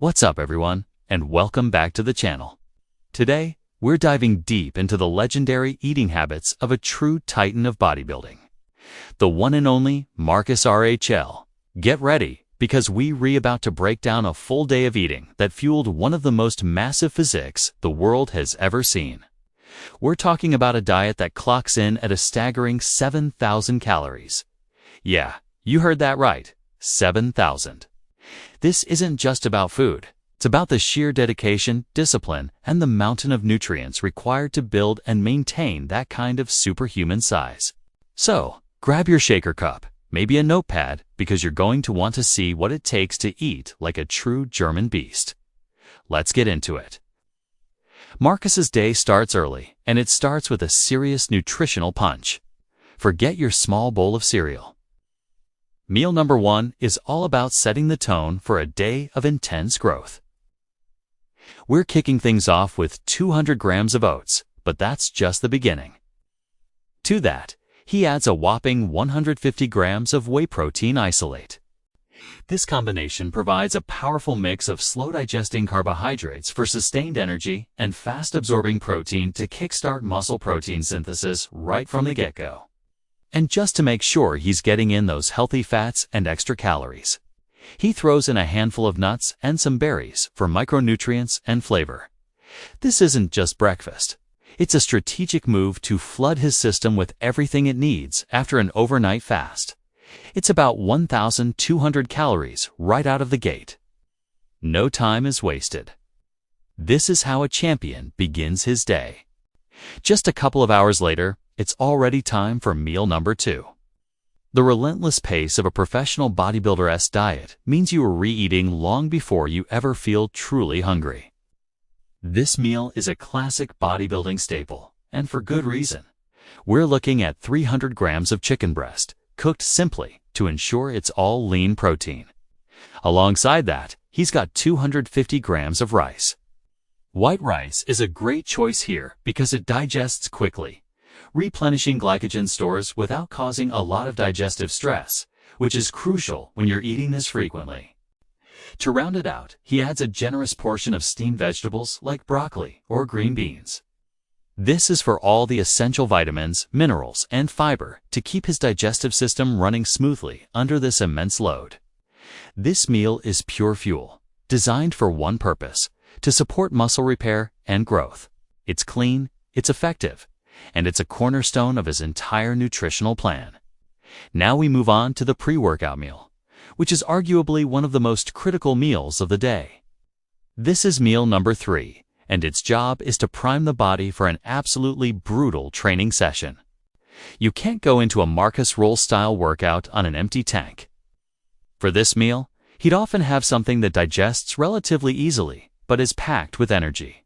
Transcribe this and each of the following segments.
What's up everyone, and welcome back to the channel. Today, we're diving deep into the legendary eating habits of a true titan of bodybuilding, the one and only Markus Ruhl'S. Get ready, because we're about to break down a full day of eating that fueled one of the most massive physiques the world has ever seen. We're talking about a diet that clocks in at a staggering 7,000 calories. Yeah, you heard that right, 7,000. This isn't just about food. It's about the sheer dedication, discipline, and the mountain of nutrients required to build and maintain that kind of superhuman size. So, grab your shaker cup, maybe a notepad, because you're going to want to see what it takes to eat like a true German beast. Let's get into it. Markus's day starts early, and it starts with a serious nutritional punch. Forget your small bowl of cereal. Meal number 1 is all about setting the tone for a day of intense growth. We're kicking things off with 200 grams of oats, but that's just the beginning. To that, he adds a whopping 150 grams of whey protein isolate. This combination provides a powerful mix of slow-digesting carbohydrates for sustained energy and fast-absorbing protein to kickstart muscle protein synthesis right from the get-go. And just to make sure he's getting in those healthy fats and extra calories, he throws in a handful of nuts and some berries for micronutrients and flavor. This isn't just breakfast. It's a strategic move to flood his system with everything it needs after an overnight fast. It's about 1,200 calories right out of the gate. No time is wasted. This is how a champion begins his day. Just a couple of hours later, it's already time for meal number 2. The relentless pace of a professional bodybuilder's diet means you are re-eating long before you ever feel truly hungry. This meal is a classic bodybuilding staple, and for good reason. We're looking at 300 grams of chicken breast, cooked simply to ensure it's all lean protein. Alongside that, he's got 250 grams of rice. White rice is a great choice here because it digests quickly, replenishing glycogen stores without causing a lot of digestive stress, which is crucial when you're eating this frequently. To round it out, he adds a generous portion of steamed vegetables like broccoli or green beans. This is for all the essential vitamins, minerals, and fiber to keep his digestive system running smoothly under this immense load. This meal is pure fuel, designed for one purpose: to support muscle repair and growth. It's clean, it's effective, and it's a cornerstone of his entire nutritional plan. Now we move on to the pre-workout meal, which is arguably one of the most critical meals of the day. This is meal number 3, and its job is to prime the body for an absolutely brutal training session. You can't go into a Markus Ruhl'S-style workout on an empty tank. For this meal, he'd often have something that digests relatively easily, but is packed with energy.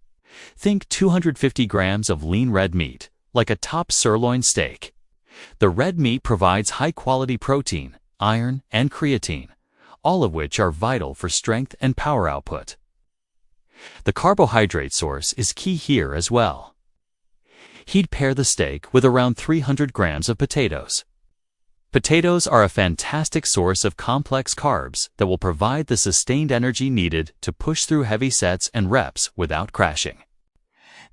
Think 250 grams of lean red meat, like a top sirloin steak. The red meat provides high-quality protein, iron, and creatine, all of which are vital for strength and power output. The carbohydrate source is key here as well. He'd pair the steak with around 300 grams of potatoes. Potatoes are a fantastic source of complex carbs that will provide the sustained energy needed to push through heavy sets and reps without crashing.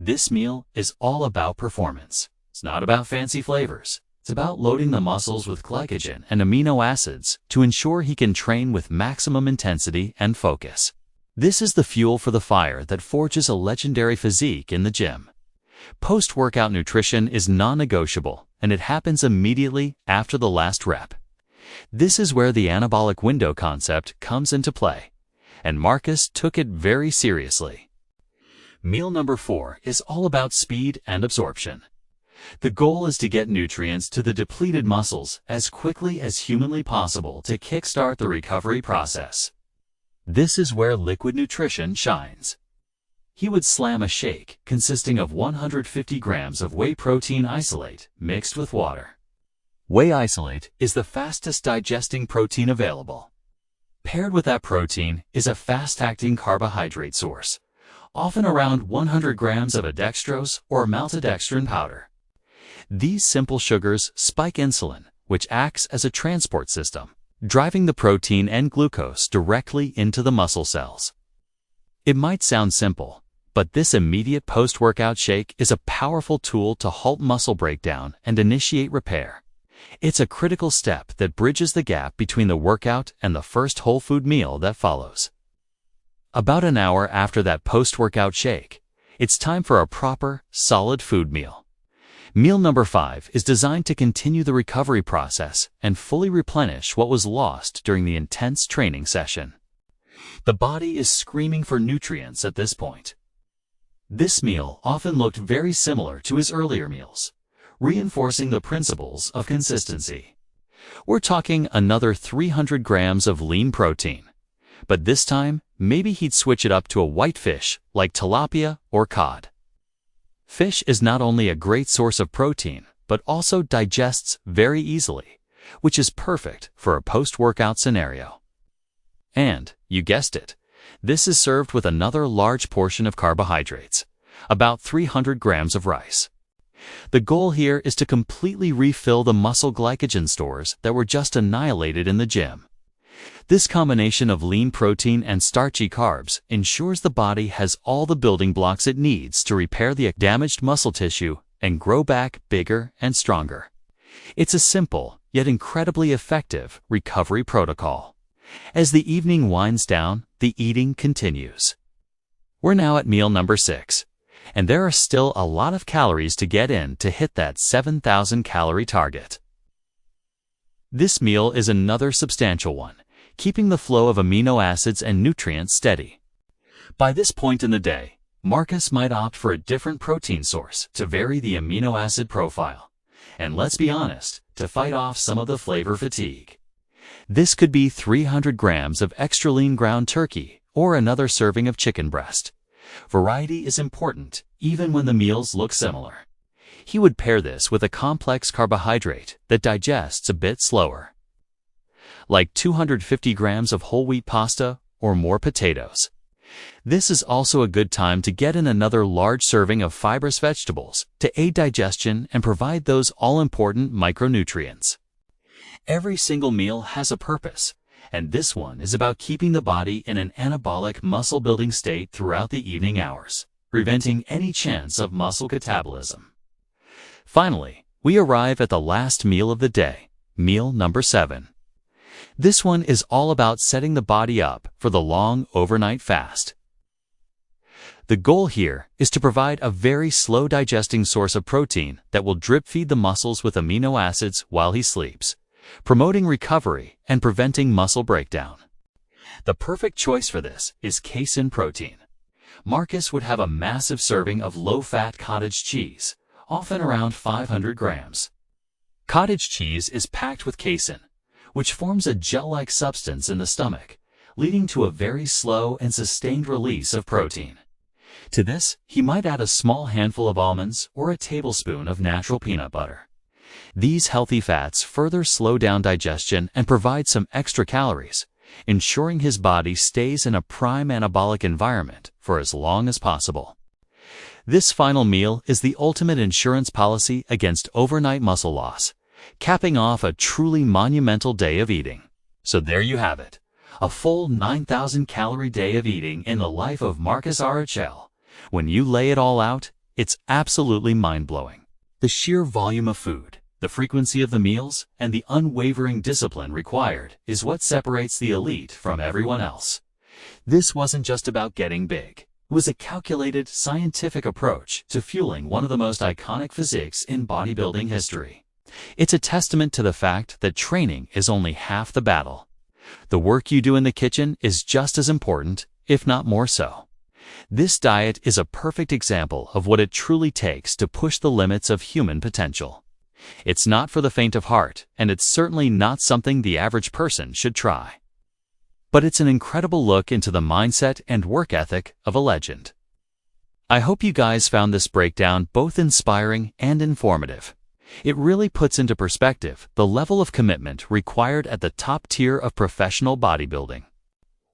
This meal is all about performance. It's not about fancy flavors. It's about loading the muscles with glycogen and amino acids to ensure he can train with maximum intensity and focus. This is the fuel for the fire that forges a legendary physique in the gym. Post-workout nutrition is non-negotiable, and it happens immediately after the last rep. This is where the anabolic window concept comes into play, and Markus took it very seriously. Meal number 4 is all about speed and absorption. The goal is to get nutrients to the depleted muscles as quickly as humanly possible to kickstart the recovery process. This is where liquid nutrition shines. He would slam a shake consisting of 150 grams of whey protein isolate mixed with water. Whey isolate is the fastest digesting protein available. Paired with that protein is a fast-acting carbohydrate source, often around 100 grams of a dextrose or maltodextrin powder. These simple sugars spike insulin, which acts as a transport system, driving the protein and glucose directly into the muscle cells. It might sound simple, but this immediate post-workout shake is a powerful tool to halt muscle breakdown and initiate repair. It's a critical step that bridges the gap between the workout and the first whole food meal that follows. About an hour after that post-workout shake, it's time for a proper, solid food meal. Meal number 5 is designed to continue the recovery process and fully replenish what was lost during the intense training session. The body is screaming for nutrients at this point. This meal often looked very similar to his earlier meals, reinforcing the principles of consistency. We're talking another 300 grams of lean protein, but this time, maybe he'd switch it up to a white fish like tilapia or cod. Fish is not only a great source of protein, but also digests very easily, which is perfect for a post-workout scenario. And, you guessed it, this is served with another large portion of carbohydrates, about 300 grams of rice. The goal here is to completely refill the muscle glycogen stores that were just annihilated in the gym. This combination of lean protein and starchy carbs ensures the body has all the building blocks it needs to repair the damaged muscle tissue and grow back bigger and stronger. It's a simple, yet incredibly effective recovery protocol. As the evening winds down, the eating continues. We're now at meal number 6, and there are still a lot of calories to get in to hit that 7,000 calorie target. This meal is another substantial one, keeping the flow of amino acids and nutrients steady. By this point in the day, Markus might opt for a different protein source to vary the amino acid profile, and let's be honest, to fight off some of the flavor fatigue. This could be 300 grams of extra lean ground turkey or another serving of chicken breast. Variety is important, even when the meals look similar. He would pair this with a complex carbohydrate that digests a bit slower, like 250 grams of whole wheat pasta or more potatoes. This is also a good time to get in another large serving of fibrous vegetables to aid digestion and provide those all-important micronutrients. Every single meal has a purpose, and this one is about keeping the body in an anabolic muscle-building state throughout the evening hours, preventing any chance of muscle catabolism. Finally, we arrive at the last meal of the day, meal number 7. This one is all about setting the body up for the long overnight fast. The goal here is to provide a very slow digesting source of protein that will drip feed the muscles with amino acids while he sleeps, promoting recovery and preventing muscle breakdown. The perfect choice for this is casein protein. Markus would have a massive serving of low-fat cottage cheese, often around 500 grams. Cottage cheese is packed with casein, which forms a gel-like substance in the stomach, leading to a very slow and sustained release of protein. To this, he might add a small handful of almonds or a tablespoon of natural peanut butter. These healthy fats further slow down digestion and provide some extra calories, ensuring his body stays in a prime anabolic environment for as long as possible. This final meal is the ultimate insurance policy against overnight muscle loss, capping off a truly monumental day of eating. So there you have it, a full 9,000 calorie day of eating in the life of Markus Ruhl'S. When you lay it all out, it's absolutely mind-blowing. The sheer volume of food, the frequency of the meals, and the unwavering discipline required is what separates the elite from everyone else. This wasn't just about getting big. It was a calculated, scientific approach to fueling one of the most iconic physiques in bodybuilding history. It's a testament to the fact that training is only half the battle. The work you do in the kitchen is just as important, if not more so. This diet is a perfect example of what it truly takes to push the limits of human potential. It's not for the faint of heart, and it's certainly not something the average person should try. But it's an incredible look into the mindset and work ethic of a legend. I hope you guys found this breakdown both inspiring and informative. It really puts into perspective the level of commitment required at the top tier of professional bodybuilding.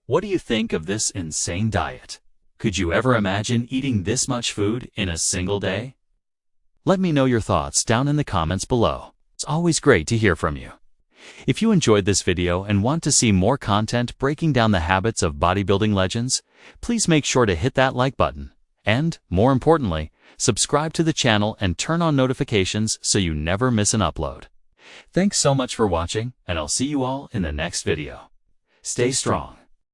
What do you think of this insane diet? Could you ever imagine eating this much food in a single day? Let me know your thoughts down in the comments below. It's always great to hear from you. If you enjoyed this video and want to see more content breaking down the habits of bodybuilding legends, Please make sure to hit that like button. And, more importantly, subscribe to the channel and turn on notifications so you never miss an upload. Thanks so much for watching, and I'll see you all in the next video. Stay strong.